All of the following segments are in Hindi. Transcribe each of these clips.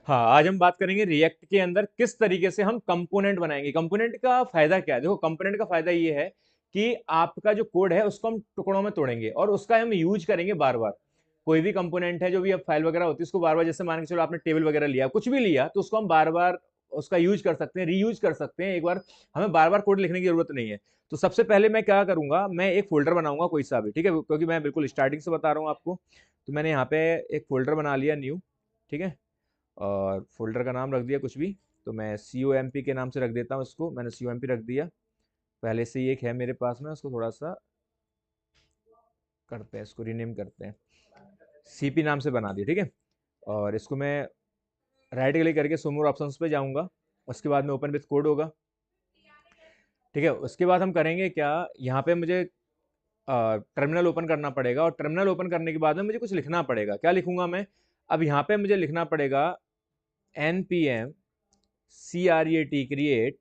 हाँ, आज हम बात करेंगे रिएक्ट के अंदर किस तरीके से हम कंपोनेंट बनाएंगे। कंपोनेंट का फायदा क्या है? देखो, कंपोनेंट का फायदा ये है कि आपका जो कोड है उसको हम टुकड़ों में तोड़ेंगे और उसका हम यूज करेंगे बार बार। कोई भी कंपोनेंट है जो भी अब फाइल वगैरह होती है उसको बार बार, जैसे मान के चलो आपने टेबल वगैरह लिया, कुछ भी लिया, तो उसको हम बार बार उसका यूज कर सकते हैं, रीयूज कर सकते हैं। एक बार हमें बार बार कोड लिखने की जरूरत नहीं है। तो सबसे पहले मैं क्या करूंगा, मैं एक फोल्डर बनाऊंगा कोई सा भी, ठीक है, क्योंकि मैं बिल्कुल स्टार्टिंग से बता रहा हूँ आपको। तो मैंने यहाँ पे एक फोल्डर बना लिया, न्यू। ठीक है। और फोल्डर का नाम रख दिया कुछ भी। तो मैं COMP के नाम से रख देता हूँ इसको। मैंने COMP रख दिया। पहले से ही एक है मेरे पास में, उसको थोड़ा सा करते हैं, इसको रीनेम करते हैं। CP नाम से बना दिया, ठीक है। और इसको मैं राइट क्लिक करके शो मोर ऑप्शंस पे जाऊंगा। उसके बाद में ओपन विथ कोड होगा। ठीक है। उसके बाद हम करेंगे क्या, यहाँ पे मुझे टर्मिनल ओपन करना पड़ेगा, और टर्मिनल ओपन करने के बाद में मुझे कुछ लिखना पड़ेगा। क्या लिखूंगा मैं? अब यहाँ पे मुझे लिखना पड़ेगा npm CREAT क्रिएट।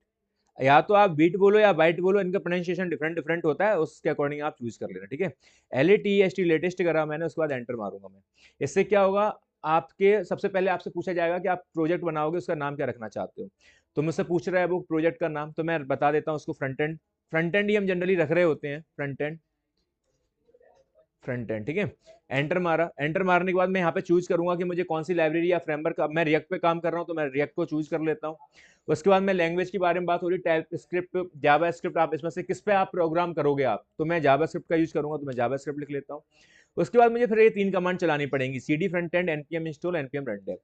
या तो आप बीट बोलो या बाइट बोलो, इनका प्रोनाउंसिएशन डिफरेंट डिफरेंट होता है, उसके अकॉर्डिंग आप चूज कर लेना, ठीक है। LATEST लेटेस्ट करा मैंने, उसके बाद एंटर मारूंगा मैं। इससे क्या होगा, आपके सबसे पहले आपसे पूछा जाएगा कि आप प्रोजेक्ट बनाओगे, उसका नाम क्या रखना चाहते हो। तो मुझसे पूछ रहा है वो प्रोजेक्ट का नाम, तो मैं बता देता हूँ उसको front end. Front and he हम जनरली रख रहे होते हैं, फ्रंट एंड। फ्रंट एंड, ठीक है। एंटर मारा। एंटर मारने के बाद मैं यहाँ पे चूज करूंगा कि मुझे कौन सी लाइब्रेरी या फ्रेमवर्क, मैं रिएक्ट पे काम कर रहा हूँ तो मैं रिएक्ट को चूज कर लेता हूँ। उसके बाद मैं लैंग्वेज के बारे में बात हो रही, टाइप स्क्रिप्ट, जावा स्क्रिप्ट, आप इसमें से किस पे आप प्रोग्राम करोगे आप, तो मैं जावा स्क्रिप्ट का यूज करूंगा, तो मैं जावा स्क्रिप्ट लिख लेता हूँ। उसके बाद मुझे फिर ये 3 कमांड चलानी पड़ेंगी, CD front end, npm install, npm run dev.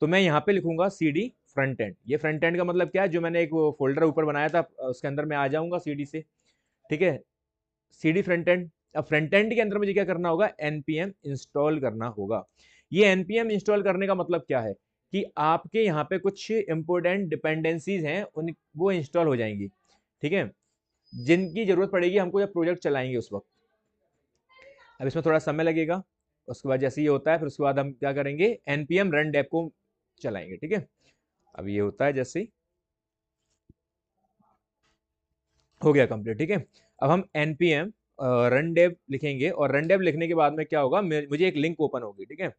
तो मैं यहाँ पे लिखूंगा CD फ्रंट एंड। ये फ्रंट एंड का मतलब क्या है, जो मैंने एक फोल्डर ऊपर बनाया था उसके अंदर मैं आ जाऊंगा CD से। ठीक है। CD front and. अब फ्रंट एंड के अंदर मुझे क्या करना होगा, npm इंस्टॉल करना होगा। ये npm इंस्टॉल करने का मतलब क्या है कि आपके यहाँ पे कुछ इंपोर्टेंट डिपेंडेंसीज हैं, उन वो इंस्टॉल हो जाएंगी, ठीक है, जिनकी जरूरत पड़ेगी हमको जब प्रोजेक्ट चलाएंगे उस वक्त। अब इसमें थोड़ा समय लगेगा। उसके बाद जैसे ये होता है, फिर उसके बाद हम क्या करेंगे, npm रन डेव को चलाएंगे, ठीक है। अब ये होता है जैसे ही हो गया कंप्लीट, ठीक है। अब हम npm रन डेव लिखेंगे, और रन डेव लिखने के बाद में क्या होगा, मुझे एक लिंक ओपन होगी, ठीक है।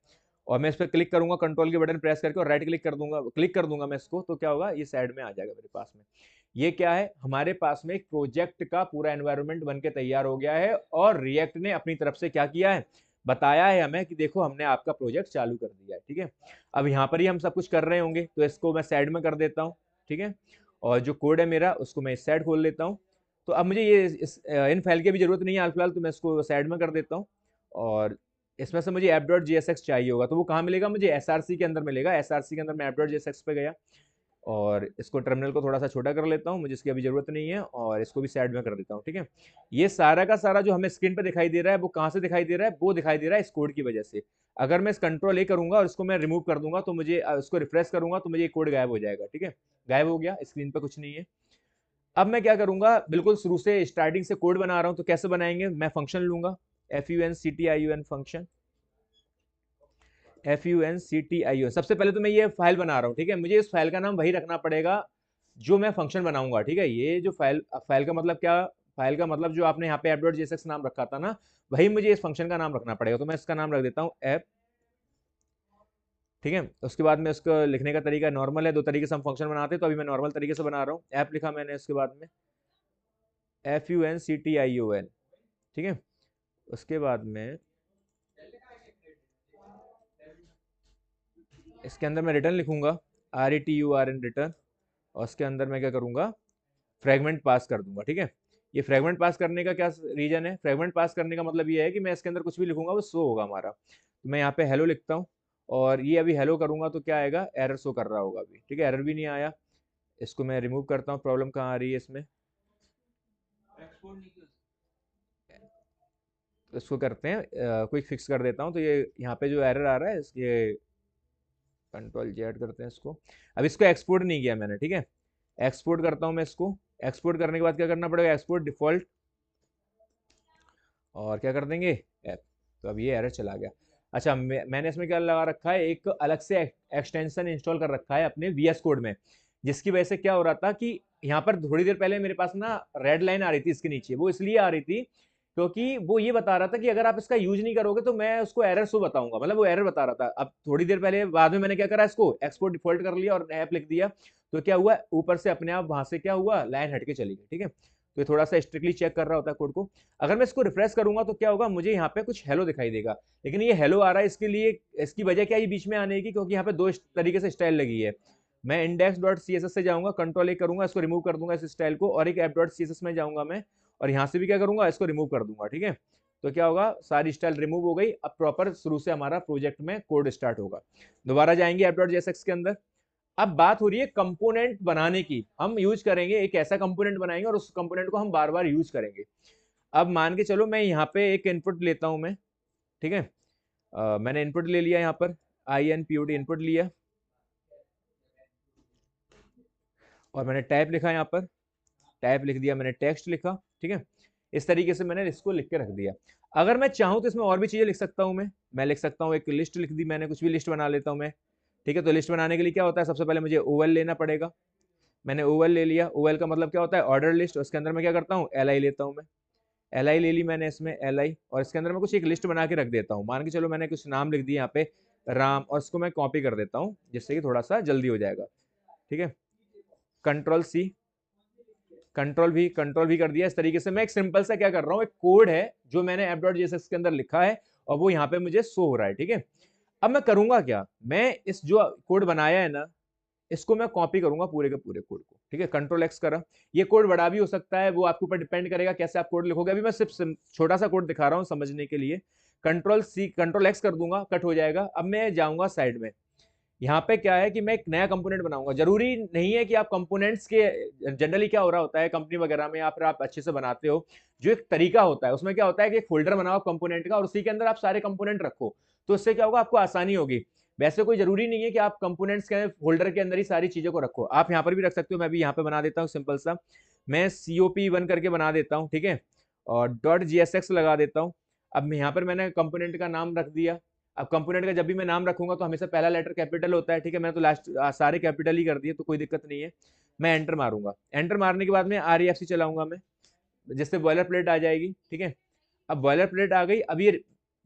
और मैं इस पर क्लिक करूंगा, कंट्रोल के बटन प्रेस करके, और राइट क्लिक कर दूंगा, क्लिक कर दूंगा मैं इसको, तो क्या होगा, ये साइड में आ जाएगा मेरे पास में। ये क्या है, हमारे पास में एक प्रोजेक्ट का पूरा एनवायरनमेंट बन के तैयार हो गया है, और रिएक्ट ने अपनी तरफ से क्या किया है, बताया है हमें कि देखो हमने आपका प्रोजेक्ट चालू कर दिया है, ठीक है। अब यहाँ पर ही हम सब कुछ कर रहे होंगे, तो इसको मैं साइड में कर देता हूँ, ठीक है। और जो कोड है मेरा, उसको मैं इस साइड खोल लेता हूँ। तो अब मुझे ये इन फाइल की भी जरूरत नहीं है हाल फिलहाल, तो मैं इसको साइड में कर देता हूँ। और इसमें से मुझे app.jsx चाहिए होगा, तो वो कहाँ मिलेगा मुझे, SRC के अंदर मिलेगा। SRC के अंदर मैं app.jsx पे गया, और इसको टर्मिनल को थोड़ा सा छोटा कर लेता हूँ, मुझे इसकी अभी जरूरत नहीं है, और इसको भी साइड में कर देता हूँ, ठीक है। ये सारा का सारा जो हमें स्क्रीन पे दिखाई दे रहा है, वो कहाँ से दिखाई दे रहा है, वो दिखाई दे रहा है इस कोड की वजह से। अगर मैं इस कंट्रोल A करूंगा और इसको मैं रिमूव कर दूंगा, तो मुझे इसको रिफ्रेश करूंगा तो मुझे ये कोड गायब हो जाएगा, ठीक है। गायब हो गया, स्क्रीन पे कुछ नहीं है। अब मैं क्या करूंगा, बिल्कुल शुरू से स्टार्टिंग से कोड बना रहा हूं, तो कैसे बनाएंगे, मैं फंक्शन लूंगा, FUNCTION फंक्शन। FUNCTION, सबसे पहले तो मैं ये फाइल बना रहा हूं, ठीक है। मुझे इस फाइल का नाम वही रखना पड़ेगा जो मैं फंक्शन बनाऊंगा, ठीक है। ये जो फाइल, फाइल का मतलब क्या, फाइल का मतलब जो आपने यहाँ पे app.jsx नाम रखा था ना, वही मुझे इस फंक्शन का नाम रखना पड़ेगा। तो मैं इसका नाम रख देता हूँ ऐप, ठीक है। उसके बाद में इसको लिखने का तरीका नॉर्मल है, दो तरीके से हम फंक्शन बनाते हैं, तो अभी मैं नॉर्मल तरीके से बना रहा हूँ। ऐप लिखा मैंने, इसके बाद में FUNCTION, ठीक है। उसके बाद में इसके अंदर मैं रिटर्न लिखूंगा, RETURN रिटर्न। और उसके अंदर मैं क्या करूंगा, फ्रेगमेंट पास कर दूंगा, ठीक है। ये फ्रेगमेंट पास करने का क्या रीजन है, फ्रेगमेंट पास करने का मतलब ये है कि मैं इसके अंदर कुछ भी लिखूंगा वो शो होगा हमारा। तो मैं यहाँ पे हेलो लिखता हूँ, और ये अभी हेलो करूंगा तो क्या आएगा, एरर शो कर रहा होगा अभी, ठीक है। एरर भी नहीं आया। इसको मैं रिमूव करता हूँ, प्रॉब्लम कहाँ आ रही है इसमें, तो इसको करते हैं क्विक फिक्स कर देता हूँ। तो ये यहाँ पे जो एरर आ रहा है, इसके Ctrl Z करते हैं इसको। अब इसको एक्सपोर्ट नहीं किया मैंने, ठीक है। एक्सपोर्ट करता हूँ मैं इसको। एक्सपोर्ट करने के बाद क्या करना पड़ेगा, एक्सपोर्ट डिफॉल्ट, और क्या कर देंगे, ऐप। तो अब ये एरर चला गया। अच्छा, मैंने इसमें क्या लगा रखा है, एक अलग से एक्सटेंशन इंस्टॉल कर रखा है अपने VS कोड में, जिसकी वजह से क्या हो रहा था कि यहाँ पर थोड़ी देर पहले मेरे पास ना रेड लाइन आ रही थी इसके नीचे, वो इसलिए आ रही थी क्योंकि वो ये बता रहा था कि अगर आप इसका यूज नहीं करोगे तो मैं उसको एरर शो बताऊंगा, मतलब वो एरर बता रहा था। अब थोड़ी देर पहले बाद में मैंने क्या करा, इसको एक्सपोर्ट डिफॉल्ट कर लिया और ऐप लिख दिया, तो क्या हुआ, ऊपर से अपने आप वहां से क्या हुआ, लाइन हटके चली गई। ठीक है, तो ये थोड़ा सा स्ट्रिक्टली चेक कर रहा होता है कोड को। अगर मैं इसको रिफ्रेश करूंगा तो क्या होगा, मुझे यहाँ पे कुछ हेलो दिखाई देगा, लेकिन ये हेलो आ रहा है इसके लिए, इसकी वजह क्या है बीच में आने की, क्योंकि यहाँ पे दो तरीके से स्टाइल लगी है। मैं index dot C S S से जाऊंगा, कंट्रोल ए करूंगा, इसको रिमूव कर दूंगा इस स्टाइल को, और एक app dot C S S में जाऊंगा मैं, और यहाँ से भी क्या करूंगा, इसको रिमूव कर दूंगा। ठीक है, तो क्या होगा, सारी स्टाइल रिमूव हो गई। अब प्रॉपर शुरू से हमारा प्रोजेक्ट में कोड स्टार्ट होगा। दोबारा जाएंगे ऐप डॉट जेएसएक्स के अंदर। अब बात हो रही है कंपोनेंट बनाने की, हम यूज करेंगे एक ऐसा कंपोनेंट बनाएंगे और उस कंपोनेंट को हम बार बार यूज करेंगे। अब मान के चलो मैं यहाँ पे एक इनपुट लेता हूं मैं, ठीक है, मैंने इनपुट ले लिया, यहाँ पर INPUT इनपुट लिया, और मैंने टाइप लिखा, यहाँ पर टाइप लिख दिया, मैंने टेक्स्ट लिखा। ठीक है, इस तरीके से मैंने इसको लिख के रख दिया। अगर मैं चाहूँ तो इसमें और भी चीजें लिख सकता हूँ, मैं लिख सकता हूँ, एक लिस्ट लिख दी मैंने, कुछ भी लिस्ट बना लेता हूँ मैं। ठीक है, तो लिस्ट बनाने के लिए क्या होता है, सबसे पहले मुझे ओवल लेना पड़ेगा। मैंने ओवल ले लिया, ओवल का मतलब क्या होता है, ऑर्डर लिस्ट। उसके अंदर मैं क्या करता हूँ, LI लेता हूँ मैं, LI ले ली मैंने इसमें LI, और इसके अंदर मैं कुछ एक लिस्ट बना के रख देता हूँ। मान के चलो मैंने कुछ नाम लिख दिया यहाँ पे राम, और इसको मैं कॉपी कर देता हूँ जिससे कि थोड़ा सा जल्दी हो जाएगा। ठीक है, कंट्रोल C, कंट्रोल भी कर दिया। इस तरीके से मैं एक सिंपल सा क्या कर रहा हूँ, एक कोड है जो मैंने ऐप डॉट जेएसएक्स के अंदर लिखा है, और वो यहाँ पे मुझे शो हो रहा है। ठीक है, अब मैं करूंगा क्या, मैं इस जो कोड बनाया है ना, इसको मैं कॉपी करूंगा पूरे के पूरे कोड को। ठीक है, कंट्रोल X करा। ये कोड बड़ा भी हो सकता है, वो आपके ऊपर डिपेंड करेगा कैसे आप कोड लिखोगे। अभी मैं सिर्फ छोटा सा कोड दिखा रहा हूँ समझने के लिए। कंट्रोल X कर दूंगा, कट हो जाएगा। अब मैं जाऊंगा साइड में, यहाँ पे क्या है कि मैं एक नया कंपोनेंट बनाऊंगा। जरूरी नहीं है कि आप कंपोनेंट्स के, जनरली क्या हो रहा होता है कंपनी वगैरह में, या फिर आप अच्छे से बनाते हो, जो एक तरीका होता है उसमें क्या होता है कि एक फोल्डर बनाओ कंपोनेंट का, और उसी के अंदर आप सारे कंपोनेंट रखो, तो इससे क्या होगा, आपको आसानी होगी। वैसे कोई जरूरी नहीं है कि आप कंपोनेंट्स के फोल्डर के अंदर ही सारी चीजों को रखो, आप यहाँ पर भी रख सकते हो। मैं भी यहाँ पे बना देता हूँ सिंपल सा, मैं COP1 करके बना देता हूँ। ठीक है, और .jsx लगा देता हूँ। अब यहाँ पर मैंने कंपोनेंट का नाम रख दिया। अब कंपोनेंट का जब भी मैं नाम रखूंगा तो हमेशा पहला लेटर कैपिटल होता है। ठीक है, मैंने तो लास्ट सारे कैपिटल ही कर दिए, तो कोई दिक्कत नहीं है। मैं एंटर मारूंगा, एंटर मारने के बाद में REFC चलाऊंगा मैं, जिससे बॉयलर प्लेट आ जाएगी। ठीक है, अब बॉयलर प्लेट आ गई। अब ये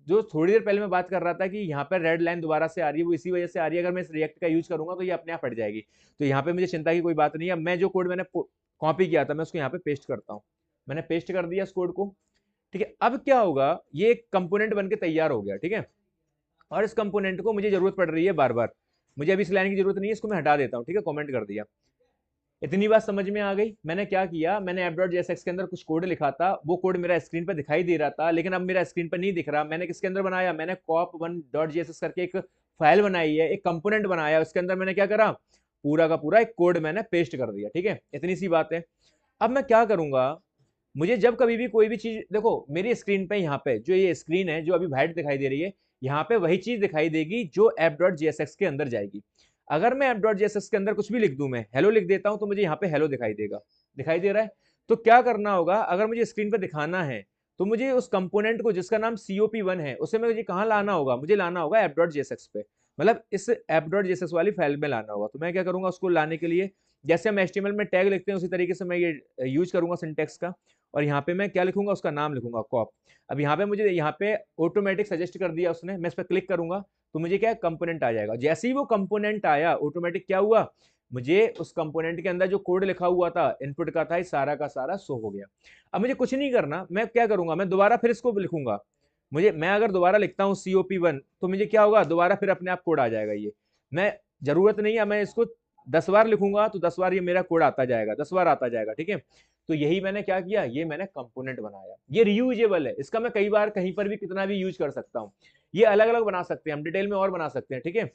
जो थोड़ी देर पहले मैं बात कर रहा था कि यहाँ पर रेड लाइन दोबारा से आ रही है, वो इसी वजह से आ रही है। अगर मैं इस रिएक्ट का यूज करूंगा तो ये अपने आप हट जाएगी, तो यहाँ पे मुझे चिंता की कोई बात नहीं है। अब मैं जो कोड मैंने कॉपी किया था मैं उसको यहाँ पे पेस्ट करता हूँ। मैंने पेस्ट कर दिया इस कोड को। ठीक है, अब क्या होगा, ये एक कंपोनेंट बन के तैयार हो गया। ठीक है, और इस कंपोनेंट को मुझे जरूरत पड़ रही है बार बार, मुझे अभी इस लाइन की जरूरत नहीं है, इसको मैं हटा देता हूँ। ठीक है, कमेंट कर दिया। इतनी बात समझ में आ गई। मैंने क्या किया, मैंने ऐप डॉट जेएसएक्स के अंदर कुछ कोड लिखा था, वो कोड मेरा स्क्रीन पर दिखाई दे रहा था, लेकिन अब मेरा स्क्रीन पर नहीं दिख रहा। मैंने किसके अंदर बनाया, मैंने cop1.jss करके एक फाइल बनाई है, एक कंपोनेंट बनाया, उसके अंदर मैंने क्या करा, पूरा का पूरा एक कोड मैंने पेस्ट कर दिया। ठीक है, इतनी सी बात है। अब मैं क्या करूंगा, मुझे जब कभी भी कोई भी चीज, देखो मेरी स्क्रीन पे, यहाँ पे जो ये स्क्रीन है जो अभी वाइट दिखाई दे रही है, यहाँ पे वही चीज दिखाई देगी जो ऐप डॉट जेएसएक्स के अंदर जाएगी। अगर मैं ऐप डॉट जेएसएक्स के अंदर कुछ भी लिख दूं, मैं हेलो लिख देता हूं, तो मुझे यहाँ पे हेलो दिखाई देगा, दिखाई दे रहा है। तो क्या करना होगा, अगर मुझे स्क्रीन पे दिखाना है तो मुझे उस कंपोनेंट को जिसका नाम COP1 है उसे मुझे कहाँ लाना होगा, मुझे लाना होगा ऐप डॉट जेएसएक्स पे, मतलब इस ऐप डॉट जेएसएक्स वाली फाइल में लाना होगा। तो मैं क्या करूंगा, उसको लाने के लिए जैसे हम HTML में टैग लिखते हैं उसी तरीके से मैं ये यूज करूंगा सिंटेक्स का, और यहाँ पे मैं क्या लिखूंगा, उसका नाम लिखूंगा कॉप। अब यहाँ पे मुझे यहाँ पे ऑटोमेटिक सजेस्ट कर दिया उसने, मैं इस पर क्लिक करूंगा तो मुझे क्या कंपोनेंट आ जाएगा। जैसे ही वो कंपोनेंट आया, ऑटोमेटिक क्या हुआ, मुझे उस कंपोनेंट के अंदर जो कोड लिखा हुआ था इनपुट का था, सारा का सारा शो हो गया। अब मुझे कुछ नहीं करना, मैं क्या करूंगा, मैं दोबारा फिर इसको लिखूंगा। मैं अगर दोबारा लिखता हूँ COP1 तो मुझे क्या होगा, दोबारा फिर अपने आप कोड आ जाएगा। ये मैं जरूरत नहीं है, मैं इसको 10 बार लिखूंगा तो 10 बार ये मेरा कोड आता जाएगा, 10 बार आता जाएगा। ठीक है, तो यही मैंने क्या किया, ये मैंने कंपोनेंट बनाया। ये रीयूजेबल है, इसका मैं कई बार कहीं पर भी कितना भी यूज कर सकता हूँ। ये अलग अलग बना सकते हैं हम, डिटेल में और बना सकते हैं। ठीक है,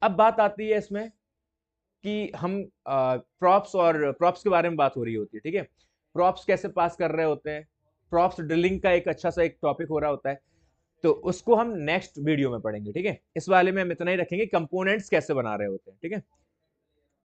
अब बात आती है इसमें कि हम प्रॉप्स और प्रॉप्स के बारे में बात हो रही होती है। ठीक है, प्रॉप्स कैसे पास कर रहे होते हैं, प्रॉप्स ड्रिलिंग का एक अच्छा सा एक टॉपिक हो रहा होता है, तो उसको हम नेक्स्ट वीडियो में पढ़ेंगे। ठीक है, इस वाले में हम इतना ही रखेंगे, कंपोनेंट्स कैसे बना रहे होते हैं। ठीक है।